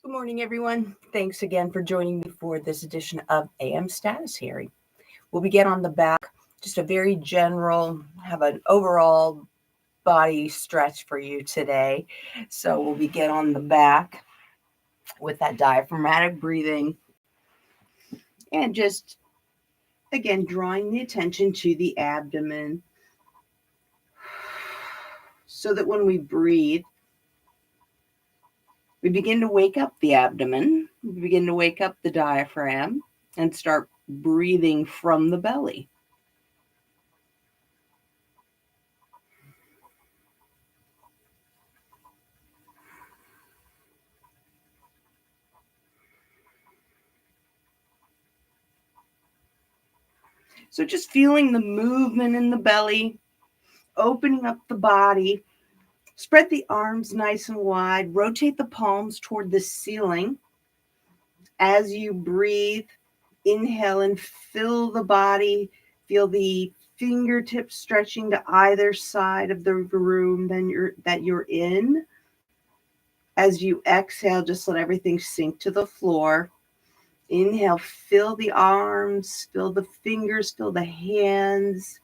Good morning, everyone. Thanks again for joining me for this edition of AM Status Hearing. We'll begin on the back, just a very general, have an overall body stretch for you today. So we'll begin on the back with that diaphragmatic breathing and just, again, drawing the attention to the abdomen so that when we breathe, we begin to wake up the abdomen, we begin to wake up the diaphragm and start breathing from the belly. So just feeling the movement in the belly, opening up the body, spread the arms nice and wide, rotate the palms toward the ceiling. As you breathe, inhale and fill the body, feel the fingertips stretching to either side of the room that you're in. As you exhale, just let everything sink to the floor. Inhale, fill the arms, fill the fingers, fill the hands.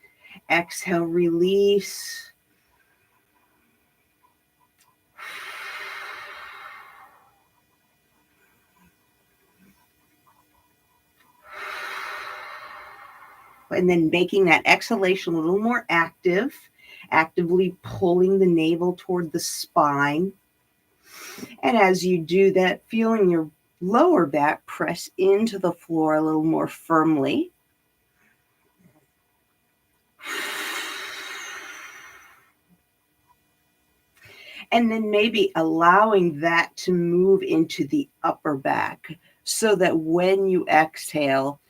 Exhale, release. And then making that exhalation a little more active, actively pulling the navel toward the spine. And as you do that, feeling your lower back press into the floor a little more firmly. And then maybe allowing that to move into the upper back so that when you exhale,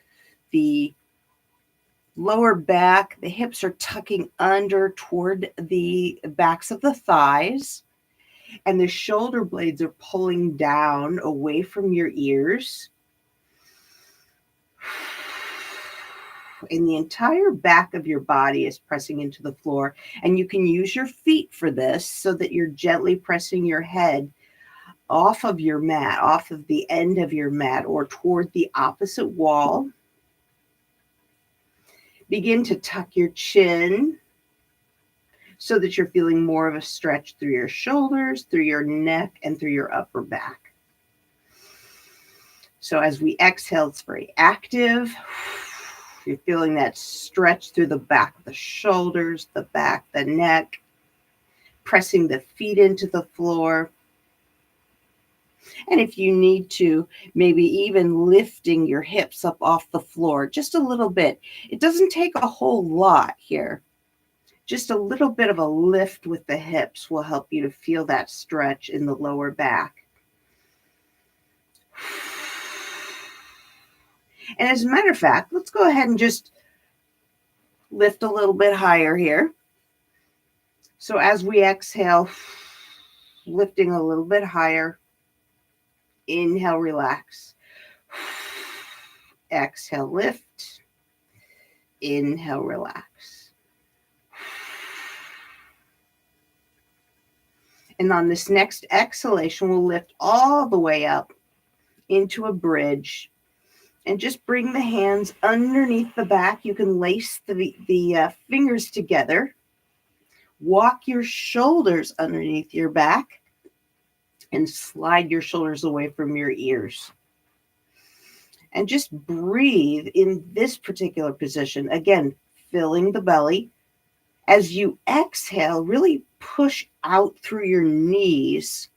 the lower back, the hips are tucking under toward the backs of the thighs, and the shoulder blades are pulling down away from your ears. And the entire back of your body is pressing into the floor. And you can use your feet for this so that you're gently pressing your head off of your mat, off of the end of your mat, or toward the opposite wall. Begin to tuck your chin so that you're feeling more of a stretch through your shoulders, through your neck, and through your upper back. So as we exhale, it's very active. You're feeling that stretch through the back of the shoulders, the back, the neck, pressing the feet into the floor. And if you need to, maybe even lifting your hips up off the floor just a little bit. It doesn't take a whole lot here. Just a little bit of a lift with the hips will help you to feel that stretch in the lower back. And as a matter of fact, let's go ahead and just lift a little bit higher here. So as we exhale, lifting a little bit higher. Inhale, relax. Exhale, lift. Inhale, relax. And on this next exhalation, we'll lift all the way up into a bridge and just bring the hands underneath the back. You can lace the fingers together. Walk your shoulders underneath your back and slide your shoulders away from your ears. And just breathe in this particular position. Again, filling the belly. As you exhale, really push out through your knees.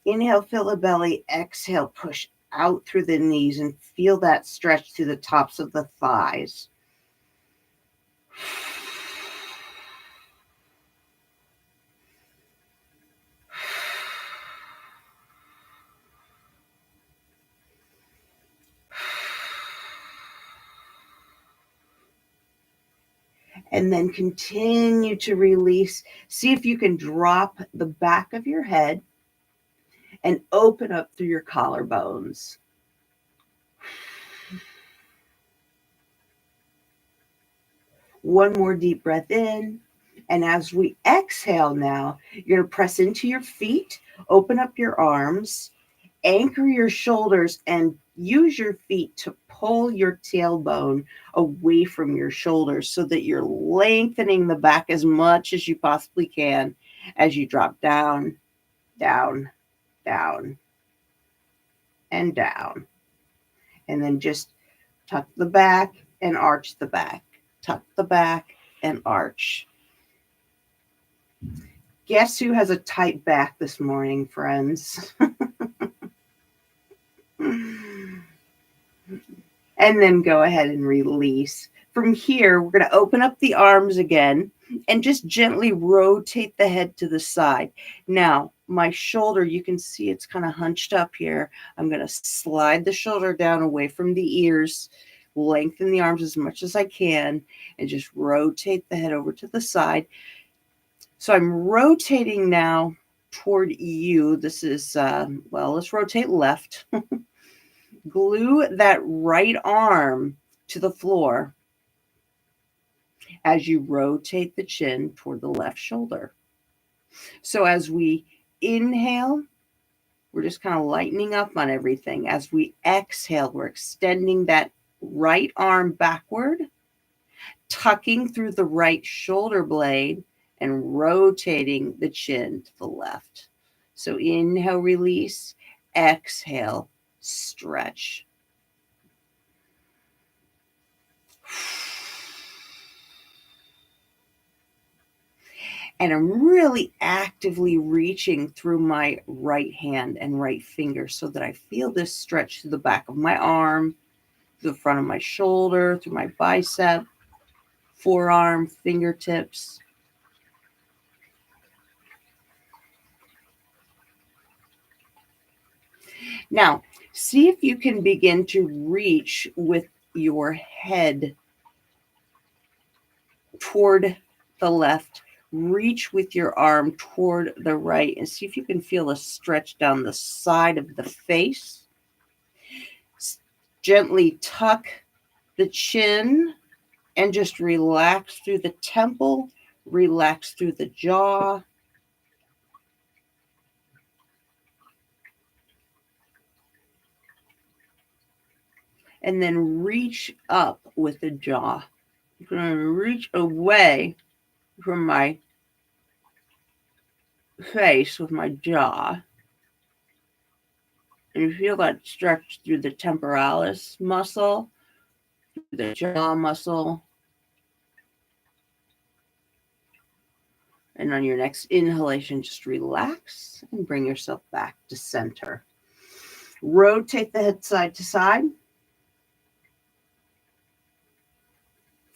Inhale, fill the belly. Exhale, push out through the knees and feel that stretch through the tops of the thighs. And then continue to release. See if you can drop the back of your head and open up through your collarbones. One more deep breath in. And as we exhale now, you're going to press into your feet, open up your arms, anchor your shoulders and use your feet to pull your tailbone away from your shoulders so that you're lengthening the back as much as you possibly can as you drop down, down, down, and down. And then just tuck the back and arch the back. Tuck the back and arch. Guess who has a tight back this morning, friends? And then go ahead and release. From here, we're going to open up the arms again and just gently rotate the head to the side. Now, my shoulder, you can see it's kind of hunched up here. I'm going to slide the shoulder down away from the ears, lengthen the arms as much as I can, and just rotate the head over to the side. So I'm rotating now toward you. This is, well, let's rotate left. Glue that right arm to the floor as you rotate the chin toward the left shoulder. So as we inhale, we're just kind of lightening up on everything. As we exhale, we're extending that right arm backward, tucking through the right shoulder blade, and rotating the chin to the left. So inhale, release, exhale, stretch. And I'm really actively reaching through my right hand and right finger so that I feel this stretch through the back of my arm, through the front of my shoulder, through my bicep, forearm, fingertips. Now, see if you can begin to reach with your head toward the left. Reach with your arm toward the right and see if you can feel a stretch down the side of the face. Gently tuck the chin and just relax through the temple, relax through the jaw. And then reach up with the jaw. I'm going to reach away from my face with my jaw. And you feel that stretch through the temporalis muscle, through the jaw muscle. And on your next inhalation, just relax and bring yourself back to center. Rotate the head side to side.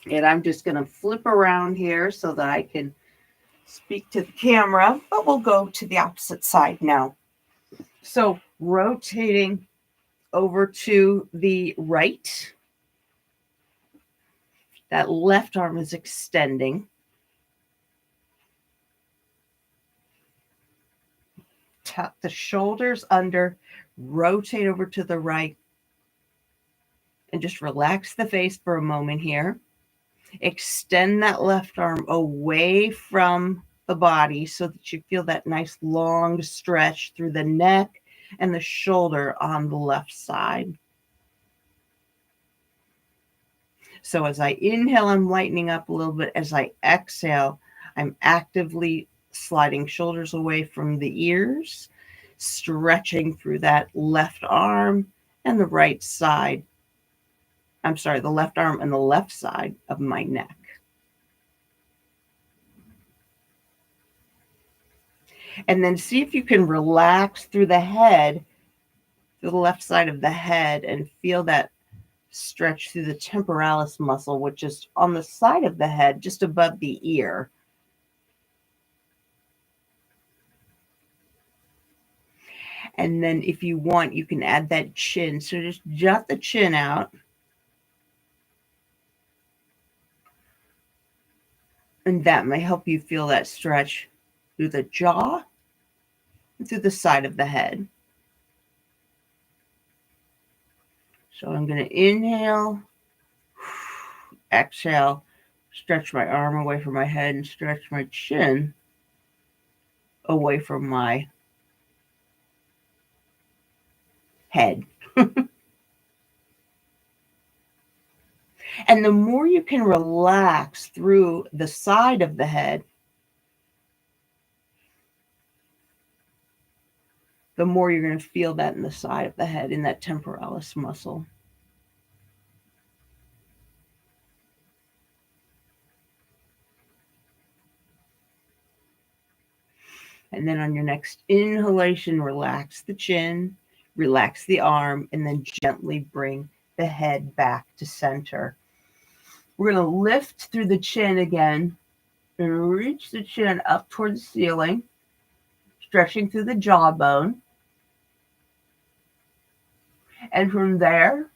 And I'm just going to flip around here so that I can speak to the camera, but we'll go to the opposite side now. So rotating over to the right. That left arm is extending. Tuck the shoulders under, rotate over to the right, and just relax the face for a moment here. Extend that left arm away from the body so that you feel that nice long stretch through the neck and the shoulder on the left side. So as I inhale, I'm lightening up a little bit. As I exhale, I'm actively sliding shoulders away from the ears, stretching through that left arm and the right side. I'm sorry, the left arm and the left side of my neck. And then see if you can relax through the head, through the left side of the head, and feel that stretch through the temporalis muscle, which is on the side of the head, just above the ear. And then if you want, you can add that chin. So just jut the chin out. And that may help you feel that stretch through the jaw and through the side of the head. So I'm going to inhale, exhale, stretch my arm away from my head and stretch my chin away from my head. And the more you can relax through the side of the head, the more you're going to feel that in the side of the head, in that temporalis muscle. And then on your next inhalation, relax the chin, relax the arm, and then gently bring the head back to center. We're going to lift through the chin again and reach the chin up toward the ceiling, stretching through the jawbone. And from there,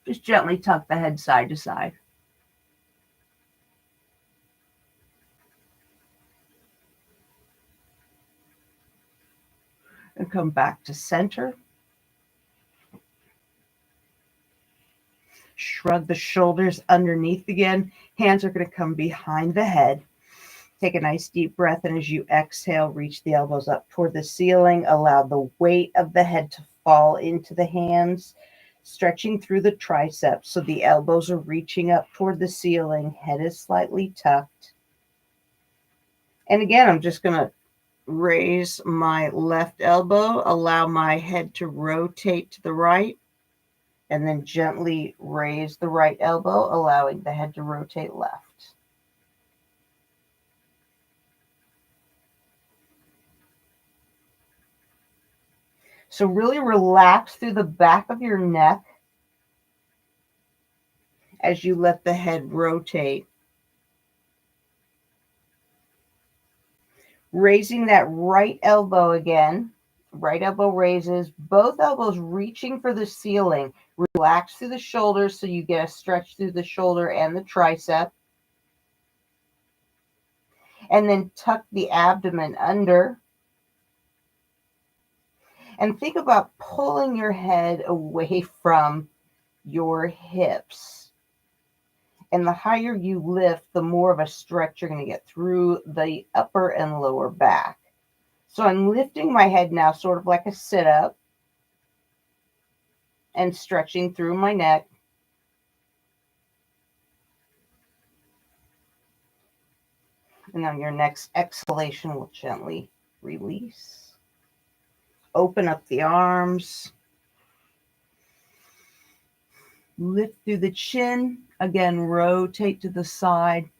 just gently tuck the head side to side. And come back to center. Shrug the shoulders underneath again. Hands are going to come behind the head. Take a nice deep breath, and as you exhale, reach the elbows up toward the ceiling. Allow the weight of the head to fall into the hands, stretching through the triceps so the elbows are reaching up toward the ceiling. Head is slightly tucked. And again, I'm just going to raise my left elbow, allow my head to rotate to the right, and then gently raise the right elbow, allowing the head to rotate left. So really relax through the back of your neck as you let the head rotate. Raising that right elbow again. Right elbow raises, both elbows reaching for the ceiling. Relax through the shoulders so you get a stretch through the shoulder and the tricep. And then tuck the abdomen under. And think about pulling your head away from your hips. And the higher you lift, the more of a stretch you're going to get through the upper and lower back. So I'm lifting my head now sort of like a sit-up and stretching through my neck. And on your next exhalation, we'll gently release. Open up the arms. Lift through the chin. Again, rotate to the side.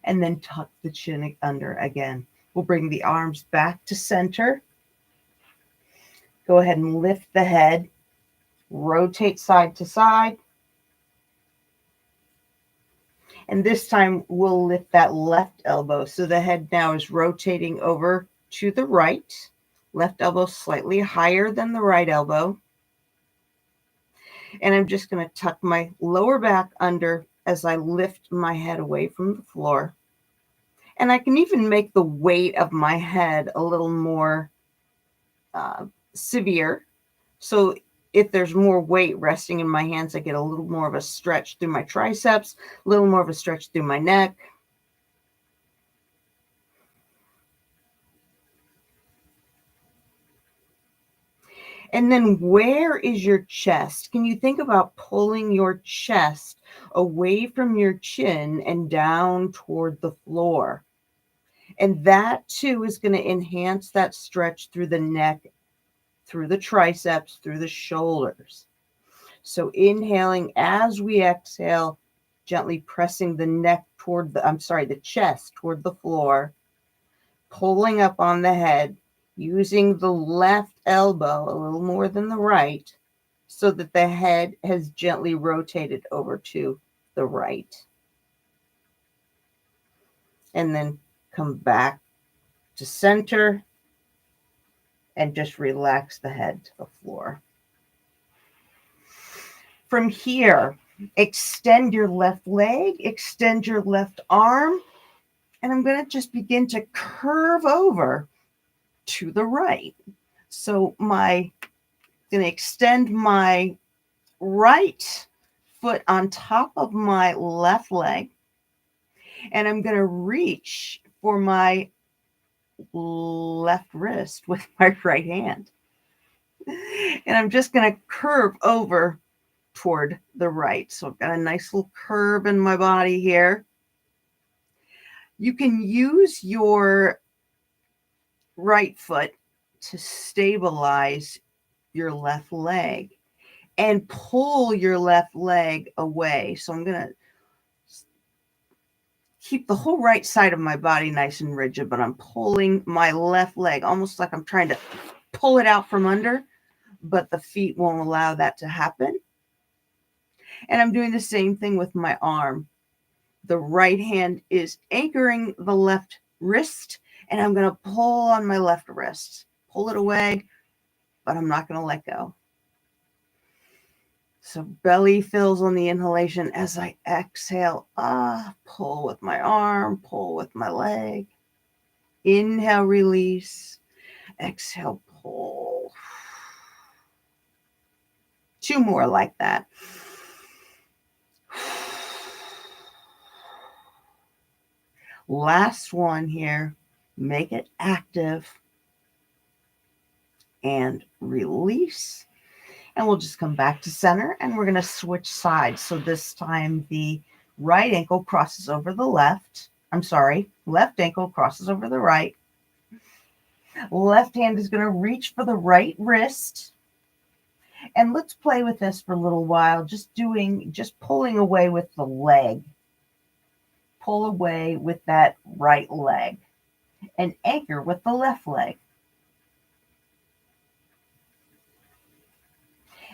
And then tuck the chin under again. We'll bring the arms back to center. Go ahead and lift the head. Rotate side to side. And this time we'll lift that left elbow. So the head now is rotating over to the right. Left elbow slightly higher than the right elbow. And I'm just going to tuck my lower back under as I lift my head away from the floor. And I can even make the weight of my head a little more severe. So if there's more weight resting in my hands, I get a little more of a stretch through my triceps, a little more of a stretch through my neck. And then where is your chest? Can you think about pulling your chest away from your chin and down toward the floor? And that too is going to enhance that stretch through the neck, through the triceps, through the shoulders. So inhaling as we exhale, gently pressing the neck toward the chest toward the floor, pulling up on the head, using the left elbow a little more than the right so that the head has gently rotated over to the right. And then come back to center and just relax the head to the floor. From here, extend your left leg, extend your left arm, and I'm going to just begin to curve over to the right. So I'm going to extend my right foot on top of my left leg, and I'm going to reach for my left wrist with my right hand. And I'm just going to curve over toward the right. So I've got a nice little curve in my body here. You can use your right foot to stabilize your left leg and pull your left leg away. So I'm going to keep the whole right side of my body nice and rigid, but I'm pulling my left leg almost like I'm trying to pull it out from under, but the feet won't allow that to happen. And I'm doing the same thing with my arm. The right hand is anchoring the left wrist, and I'm going to pull on my left wrist, pull it away, but I'm not going to let go. So belly fills on the inhalation as I exhale. Pull with my arm, pull with my leg. Inhale, release. Exhale, pull. 2 more like that. Last one here. Make it active. And release. And we'll just come back to center and we're going to switch sides. So this time the right ankle crosses over the left. Left ankle crosses over the right. Left hand is going to reach for the right wrist. And let's play with this for a little while, just pulling away with the leg. Pull away with that right leg and anchor with the left leg.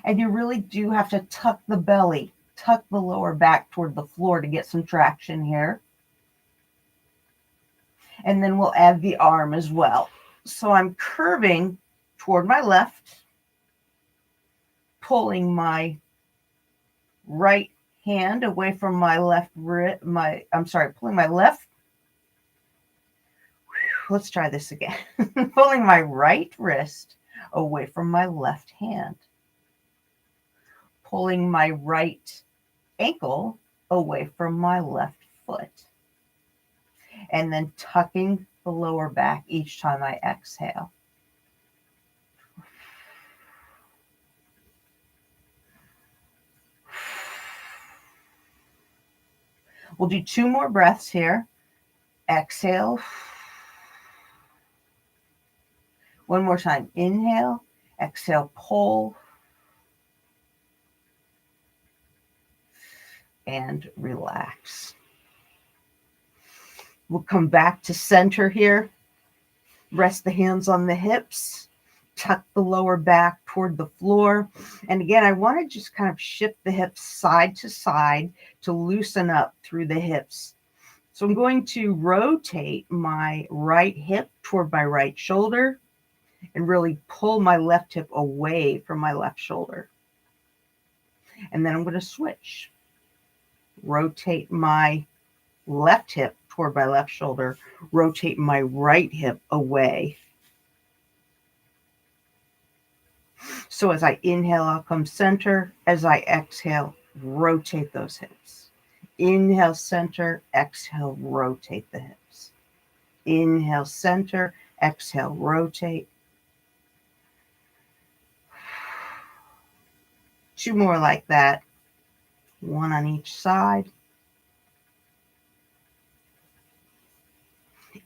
And you really do have to tuck the belly, tuck the lower back toward the floor to get some traction here. And then we'll add the arm as well. So I'm curving toward my left, pulling my right hand away from my pulling my left. Let's try this again. Pulling my right wrist away from my left hand. Pulling my right ankle away from my left foot. And then tucking the lower back each time I exhale. We'll do 2 more breaths here. Exhale. One more time. Inhale. Exhale. Pull. And relax. We'll come back to center here. Rest the hands on the hips. Tuck the lower back toward the floor. And again, I want to just kind of shift the hips side to side to loosen up through the hips. So I'm going to rotate my right hip toward my right shoulder and really pull my left hip away from my left shoulder. And then I'm going to switch. Rotate my left hip toward my left shoulder. Rotate my right hip away. So as I inhale, I'll come center. As I exhale, rotate those hips. Inhale, center. Exhale, rotate the hips. Inhale, center. Exhale, rotate. 2 more like that. 1 on each side.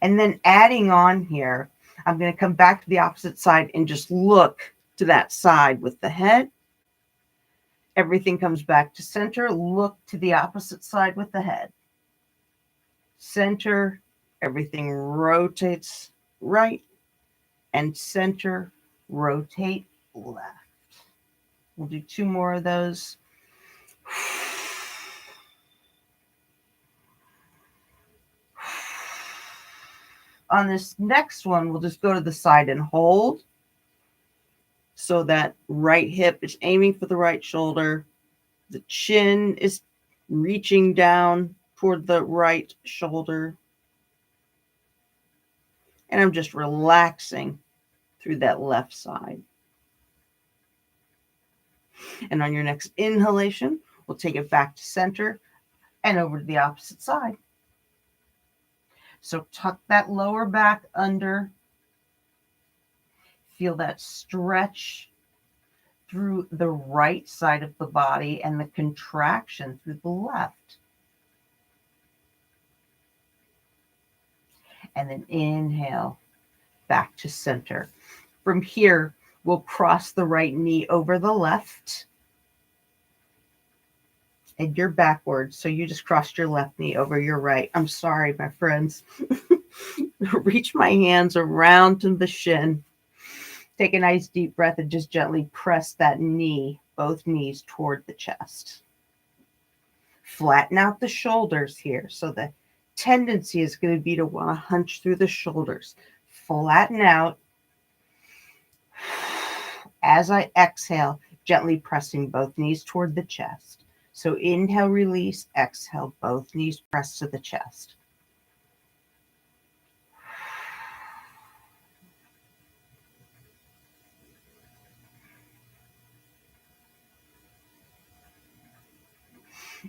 And then adding on here, I'm going to come back to the opposite side and just look to that side with the head. Everything comes back to center. Look to the opposite side with the head. Center. Everything rotates right. And center. Rotate left. We'll do 2 more of those. On this next one, we'll just go to the side and hold. So that right hip is aiming for the right shoulder. The chin is reaching down toward the right shoulder. And I'm just relaxing through that left side. And on your next inhalation, we'll take it back to center and over to the opposite side. So tuck that lower back under. Feel that stretch through the right side of the body and the contraction through the left. And then inhale back to center. From here, we'll cross the right knee over the left. And you're backwards, so you just crossed your left knee over your right. I'm sorry, my friends. Reach my hands around to the shin. Take a nice deep breath and just gently press that knee, both knees toward the chest. Flatten out the shoulders here. So the tendency is going to be to want to hunch through the shoulders. Flatten out. As I exhale, gently pressing both knees toward the chest. So inhale, release, exhale, both knees press to the chest.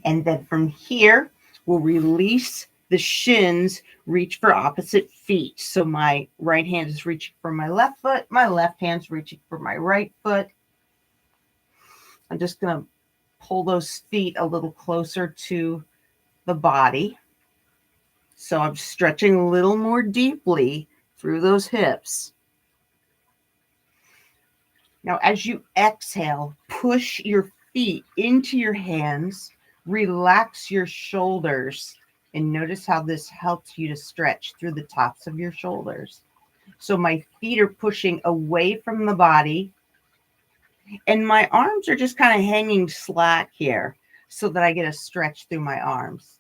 And then from here, we'll release the shins, reach for opposite feet. So my right hand is reaching for my left foot. My left hand's reaching for my right foot. I'm just going to pull those feet a little closer to the body. So I'm stretching a little more deeply through those hips. Now, as you exhale, push your feet into your hands, relax your shoulders, and notice how this helps you to stretch through the tops of your shoulders. So my feet are pushing away from the body, and my arms are just kind of hanging slack here so that I get a stretch through my arms.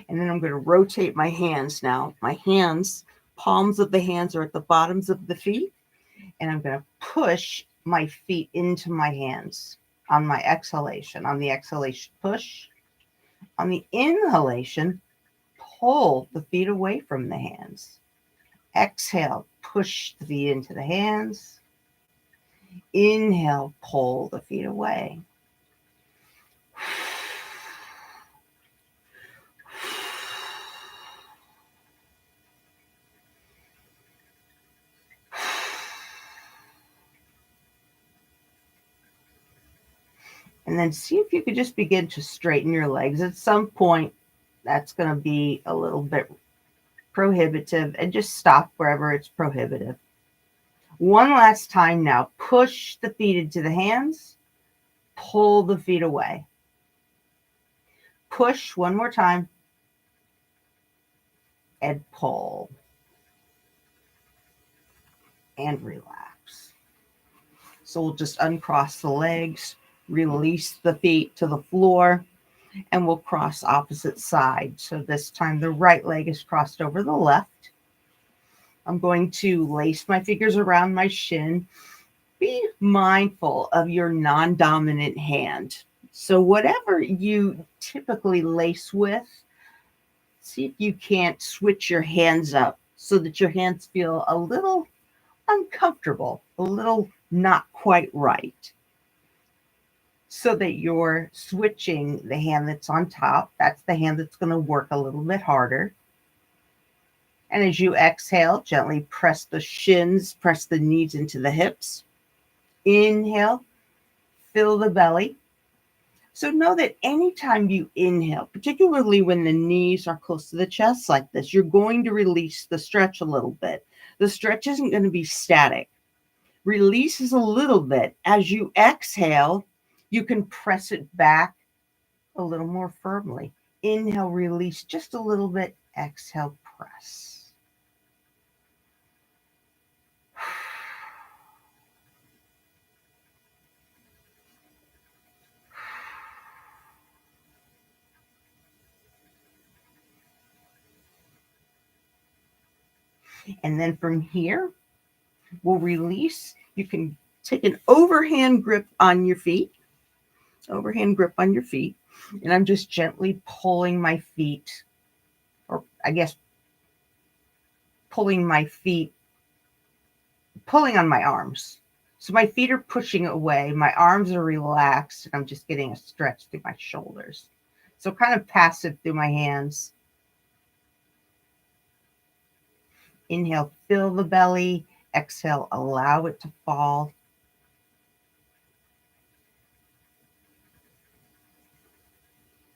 And then I'm going to rotate my hands now. My hands, palms of the hands are at the bottoms of the feet. And I'm going to push my feet into my hands on my exhalation. On the exhalation, push. On the inhalation, pull the feet away from the hands. Exhale, push the feet into the hands. Inhale, pull the feet away. And then see if you could just begin to straighten your legs. At some point, that's going to be a little bit prohibitive, and just stop wherever it's prohibitive. One last time now. Push the feet into the hands. Pull the feet away. Push one more time. And pull. And relax. So we'll just uncross the legs. Release the feet to the floor, and we'll cross opposite sides. So this time the right leg is crossed over the left. I'm going to lace my fingers around my shin. Be mindful of your non-dominant hand. So whatever you typically lace with, see if you can't switch your hands up so that your hands feel a little uncomfortable, a little not quite right. So that you're switching the hand that's on top. That's the hand that's going to work a little bit harder. And as you exhale, gently press the shins, press the knees into the hips. Inhale, fill the belly. So know that anytime you inhale, particularly when the knees are close to the chest like this, you're going to release the stretch a little bit. The stretch isn't going to be static. Releases a little bit. As you exhale, you can press it back a little more firmly. Inhale, release just a little bit. Exhale, press. And then from here, we'll release. You can take an overhand grip on your feet. Overhand grip on your feet. And I'm just gently pulling my feet, or I guess pulling on my arms So my feet are pushing away, my arms are relaxed, and I'm just getting a stretch through my shoulders. So kind of passive through my hands. Inhale, fill the belly. Exhale, allow it to fall.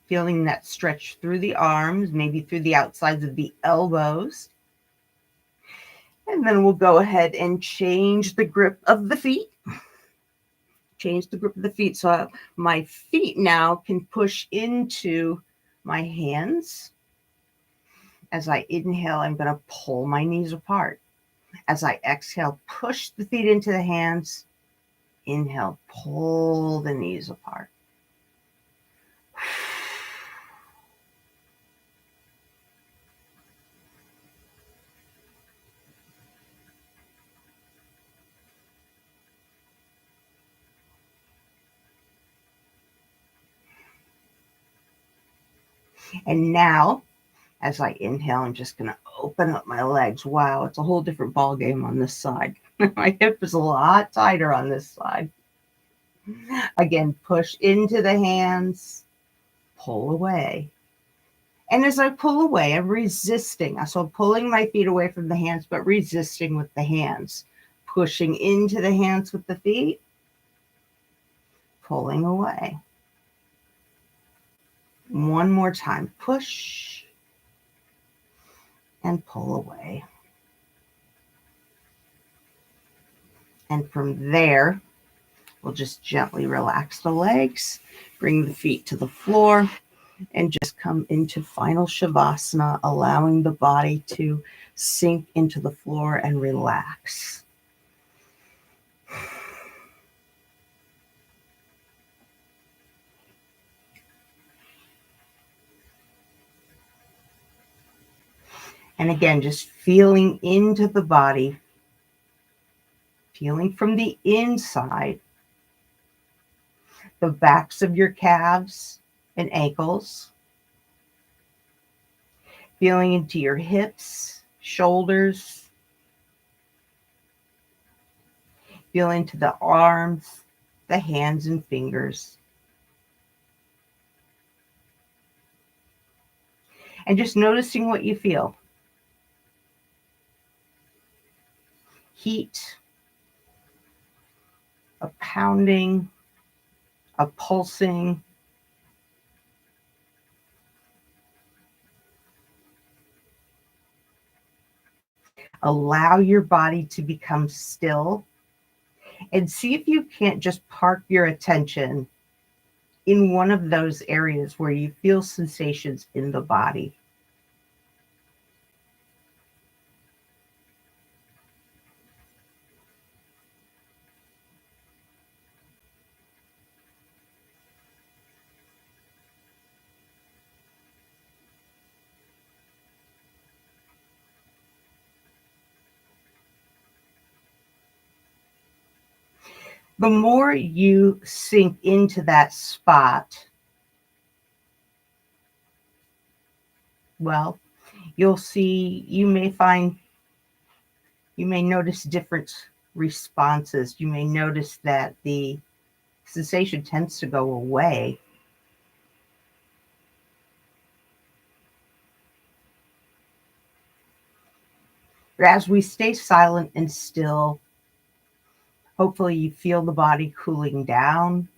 Feeling that stretch through the arms, maybe through the outsides of the elbows. And then we'll go ahead and change the grip of the feet. Change the grip of the feet so my feet now can push into my hands. As I inhale, I'm going to pull my knees apart. As I exhale, push the feet into the hands. Inhale, pull the knees apart. And now, as I inhale, I'm just going to open up my legs. Wow, it's a whole different ball game on this side. My hip is a lot tighter on this side. Again, push into the hands, pull away. And as I pull away, I'm resisting. So I'm pulling my feet away from the hands, but resisting with the hands. Pushing into the hands with the feet, pulling away. One more time, push and pull away. And from there, we'll just gently relax the legs, bring the feet to the floor, and just come into final Shavasana, allowing the body to sink into the floor and relax. And again, just feeling into the body, feeling from the inside, the backs of your calves and ankles, feeling into your hips, shoulders, feel into the arms, the hands and fingers. And just noticing what you feel. Heat, a pounding, a pulsing. Allow your body to become still and see if you can't just park your attention in one of those areas where you feel sensations in the body. The more you sink into that spot, well, you may notice different responses. You may notice that the sensation tends to go away. But as we stay silent and still, hopefully you feel the body cooling down.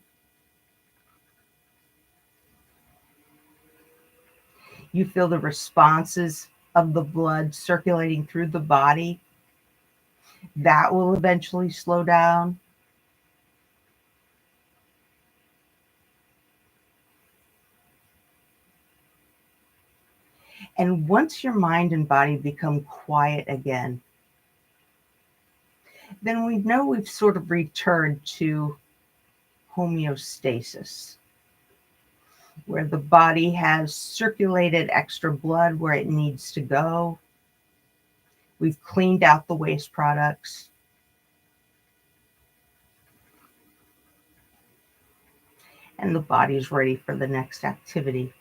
You feel the responses of the blood circulating through the body. That will eventually slow down. And once your mind and body become quiet again, then we know we've sort of returned to homeostasis, where the body has circulated extra blood where it needs to go. We've cleaned out the waste products. And the body is ready for the next activity.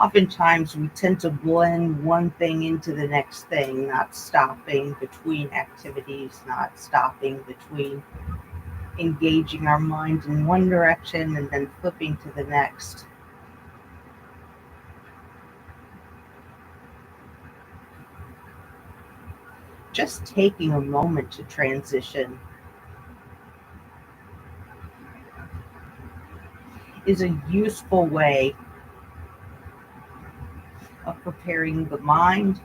Oftentimes we tend to blend one thing into the next thing, not stopping between activities, not stopping between engaging our mind in one direction and then flipping to the next. Just taking a moment to transition is a useful way of preparing the mind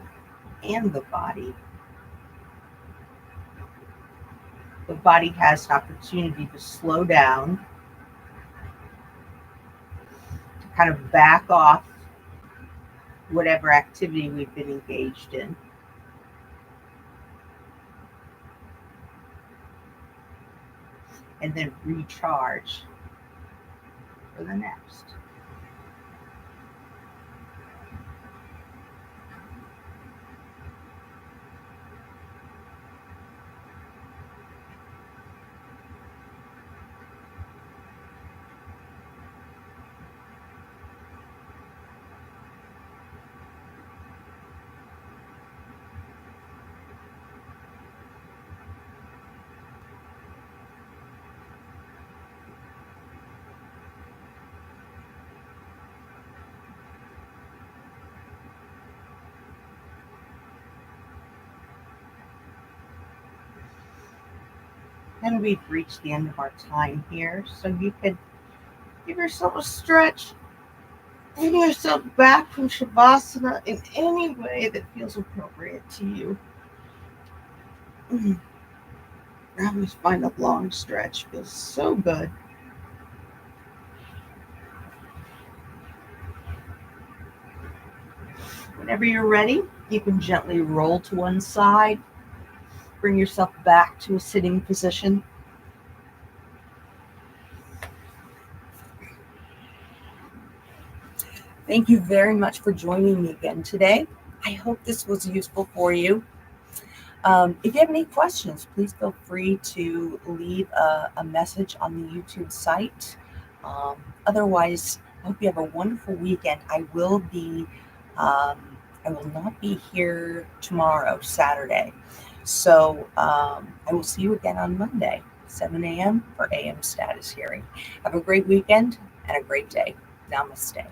and the body. The body has an opportunity to slow down, to kind of back off whatever activity we've been engaged in, and then recharge for the next. And we've reached the end of our time here, so you can give yourself a stretch. Bring yourself back from Shavasana in any way that feels appropriate to you. I always find a long stretch feels so good. Whenever you're ready, you can gently roll to one side. Bring yourself back to a sitting position. Thank you very much for joining me again today. I hope this was useful for you. If you have any questions, please feel free to leave a message on the YouTube site. Otherwise, I hope you have a wonderful weekend. I will not be here tomorrow, Saturday. So I will see you again on Monday, 7 a.m. for AM status hearing. Have a great weekend and a great day. Namaste.